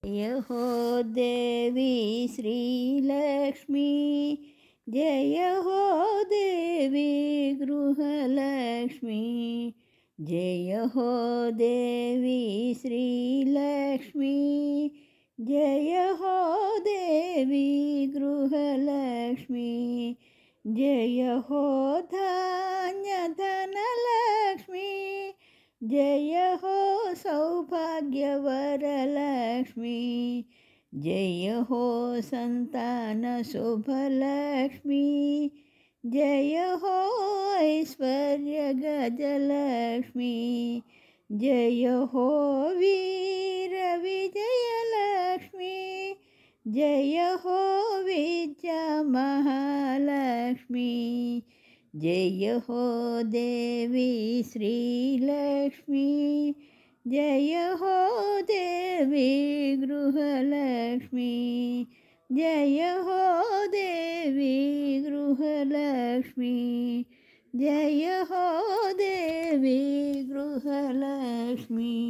जय हो देवी श्रीलक्ष्मी, जय हो देवी गृहलक्ष्मी, जय हो देवी श्रीलक्ष्मी, जय हो देवी गृहलक्ष्मी, जय हो धान्य धनलक्ष्मी, जय हो सौभाग्यवरलक्ष्मी, जय हो संतान शुभलक्ष्मी, जय हो ऐश्वर्य गजलक्ष्मी, जय हो वीर विजयलक्ष्मी, जय हो विद्या महालक्ष्मी, जय हो देवी श्रीलक्ष्मी, जय हो देवी गृहलक्ष्मी, जय हो देवी गृहलक्ष्मी, जय हो देवी गृहलक्ष्मी।